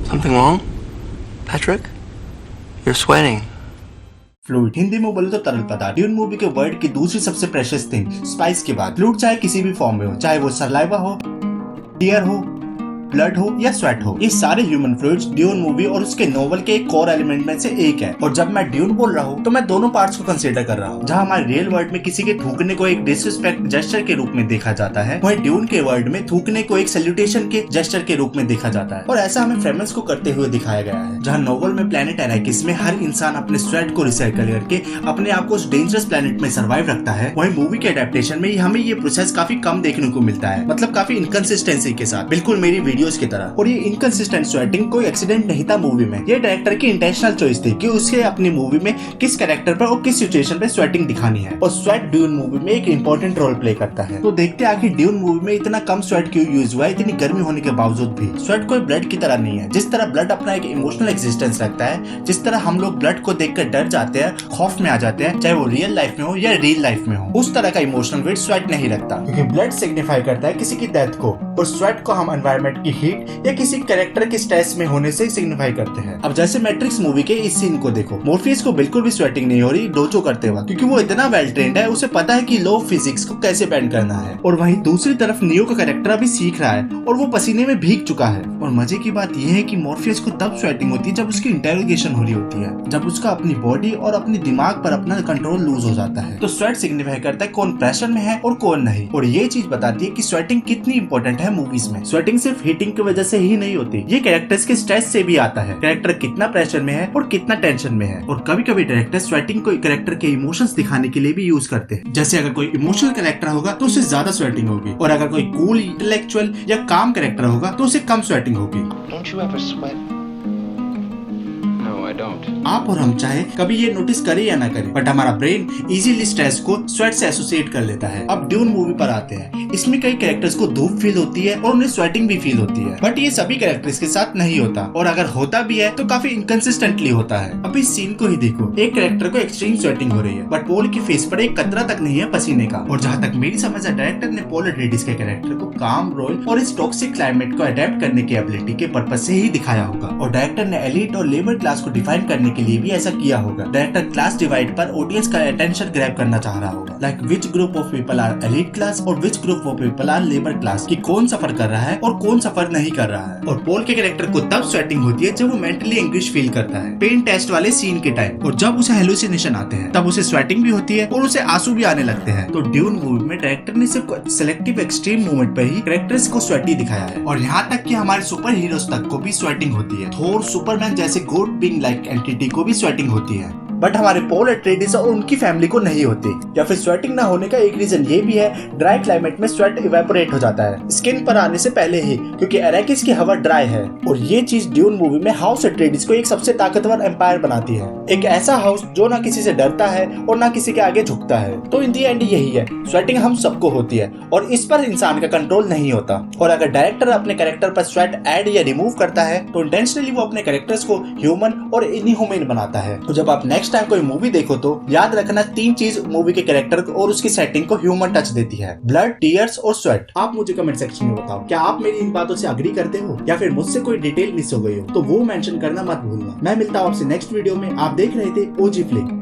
Something wrong? Patrick? You're sweating. Fluid Hindi में बोले तो तरल पदार्थ। ड्यून मूवी के वर्ड की दूसरी सबसे प्रेशियस थिंग स्पाइस के बाद फ्लूइड चाहे किसी भी फॉर्म में हो, चाहे वो सलाइवा हो, टीयर हो, ब्लड हो या स्वेट हो, ये सारे ह्यूमन फ्लूइड्स ड्यून मूवी और उसके नोवेल के एक कोर एलिमेंट में से एक है। और जब मैं ड्यून बोल रहा हूँ तो मैं दोनों पार्ट्स को कंसीडर कर रहा हूँ। जहाँ हमारे रियल वर्ल्ड में किसी के थूकने को एक डिसरिस्पेक्ट जेस्चर के रूप में देखा जाता है, वहीं ड्यून के वर्ल्ड में थूकने को एक सैल्यूटेशन के जेस्चर के रूप में देखा जाता है। और ऐसा हमें फ्रेमेंस को करते हुए दिखाया गया है। जहाँ नोवेल में प्लेनेट एराकिस में हर इंसान अपने स्वेट को रिसाइकल करके अपने आप को उस डेंजरस प्लेनेट में सर्वाइव रखता है, वहीं मूवी के एडेप्टेशन में हमें ये प्रोसेस काफी कम देखने को मिलता है, मतलब काफी इनकंसिस्टेंसी के साथ, बिल्कुल मेरी वीडियोस की तरह। और इनकंसिस्टेंट स्वेटिंग कोई एक्सीडेंट नहीं था मूवी में, ये डायरेक्टर की इंटेंशनल चॉइस थी कि उसे अपनी मूवी में किस कैरेक्टर पर और किस सिचुएशन पे स्वेटिंग दिखानी है। और स्वेट ड्यून मूवी में एक इंपॉर्टेंट रोल प्ले करता है। तो देखते हैं आखिर ड्यून मूवी में इतना कम स्वेट क्यों यूज हुआ है, इतनी गर्मी होने के बावजूद भी। स्वेट कोई ब्लड की तरह नहीं है। जिस तरह ब्लड अपना एक इमोशनल एक्सिस्टेंस रखता है, जिस तरह हम लोग ब्लड को देखकर डर जाते हैं, खौफ में आ जाते हैं, चाहे वो रियल लाइफ में हो या रियल लाइफ में हो, उस तरह का इमोशनल वेट स्वेट नहीं रखता। क्योंकि ब्लड सिग्निफाई करता है किसी की डेथ को, और स्वेट को हम एनवायरनमेंट की हीट या किसी कैरेक्टर के स्ट्रेस में होने से सिग्निफाई करते हैं। अब जैसे मैट्रिक्स मूवी के इस सीन को देखो, मॉर्फियस को बिल्कुल भी स्वेटिंग नहीं हो रही डोजो करते वक्त, क्योंकि वो इतना वेल ट्रेंड है, उसे पता है कि लॉ ऑफ फिजिक्स को कैसे बैंड करना है। और वहीं दूसरी तरफ नियो का कैरेक्टर अभी सीख रहा है और वो पसीने में भीग चुका है। और मजे की बात यह है कि मॉर्फियस को तब स्वेटिंग होती है जब उसकी इंटेरोगेशन हो रही होती है, जब उसका अपनी बॉडी और अपने दिमाग पर अपना कंट्रोल लूज हो जाता है। तो स्वेट सिग्निफाई करता है कौन प्रेशर में है और कौन नहीं। और ये चीज बताती है कि स्वेटिंग कितनी इंपॉर्टेंट है मूवीज में। स्वेटिंग सिर्फ हीटिंग की वजह से ही नहीं होती, ये कैरेक्टर्स के स्ट्रेस से भी आता है। कैरेक्टर कितना प्रेशर में है और कितना टेंशन में है। और कभी कभी डायरेक्टर स्वेटिंग को कैरेक्टर के इमोशंस दिखाने के लिए भी यूज करते हैं। जैसे अगर कोई इमोशनल कैरेक्टर होगा तो उसे ज्यादा स्वेटिंग होगी, और अगर कोई कूल इंटेलेक्चुअल या काम कैरेक्टर होगा तो उसे कम स्वेटिंग होगी। Don't you ever sweat? No, I don't. आप और हम चाहे कभी ये नोटिस करे या ना करें, बट हमारा ब्रेन इजीली स्ट्रेस को स्वेट से एसोसिएट कर लेता है। अब ड्यून मूवी पर आते हैं। इसमें कई कैरेक्टर्स को धूप फील होती है और उन्हें स्वेटिंग भी फील होती है, बट ये सभी कैरेक्टर्स के साथ नहीं होता, और अगर होता भी है तो काफी इनकंसिस्टेंटली होता है। अब इस सीन को ही देखो, एक कैरेक्टर को एक्सट्रीम स्वेटिंग हो रही है, बट पॉल की फेस पर एक कतरा तक नहीं है पसीने का। और जहाँ तक मेरी समझ है, डायरेक्टर ने पॉल अट्रेइडिस के कैरेक्टर को काम रोल और इस टॉक्सिक क्लाइमेट को अडेप्ट करने की एबिलिटी के पर्पज से ही दिखाया होगा। और डायरेक्टर ने एलीट और लेबर क्लास को डिफाइन करने के लिए भी ऐसा किया होगा। डायरेक्टर क्लास डिवाइड पर ऑडियंस का अटेंशन ग्रैब करना चाह रहा होगा, like which group of people are elite class और which group of people are labour class, कि कौन सफर कर रहा है और कौन सफर नहीं कर रहा है। और पॉल के कैरेक्टर को तब स्वेटिंग होती है जब वो मेंटली एंग्विश फील करता है पेन टेस्ट वाले सीन के टाइम, और जब उसे हेलुसिनेशन आते हैं तब उसे स्वेटिंग भी होती है और उसे आंसू भी आने लगते हैं। तो ड्यून मूवी में डायरेक्टर ने सिर्फ सेलेक्टिव एक्सट्रीम मोमेंट पर ही कैरेक्टर्स को स्वेटी दिखाया है, और यहाँ तक कि हमारे सुपर हीरोज तक को भी स्वेटिंग होती है। थोर, सुपरमैन जैसे गॉड बीइंग लाइक एंटिटी को भी स्वेटिंग होती है, बट हमारे पॉल अट्रेइडिस और उनकी फैमिली को नहीं होती। या फिर स्वेटिंग ना होने का एक रीजन ये भी है, ड्राई क्लाइमेट में स्वेट इवेपोरेट हो जाता है स्किन पर आने से पहले ही, क्योंकि अराकिस की हवा ड्राई है। और ये चीज ड्यून मूवी में हाउस अट्रेइडिस को एक सबसे ताकतवर एम्पायर बनाती है, एक ऐसा हाउस जो ना किसी से डरता है और ना किसी के आगे झुकता है। तो इन दी एंड यही है, स्वेटिंग हम सबको होती है और इस पर इंसान का कंट्रोल नहीं होता। और अगर डायरेक्टर अपने कैरेक्टर पर स्वेट ऐड या रिमूव करता है तो इंटेंशनली वो अपने कैरेक्टर्स को ह्यूमन और इनह्यूमन बनाता है। तो जब आप नेक्स्ट टाइम कोई मूवी देखो तो याद रखना, 3 चीज मूवी के कैरेक्टर और उसकी सेटिंग को ह्यूमन टच देती है: ब्लड, टीयर्स और स्वेट। आप मुझे कमेंट सेक्शन में बताओ, क्या आप मेरी इन बातों से अग्री करते हो या फिर मुझसे कोई डिटेल मिस हो गई हो, तो वो मेंशन करना मत भूलना। मैं मिलता हूँ आपसे नेक्स्ट वीडियो में। आप देख रहे थे ओजी फ्लिक।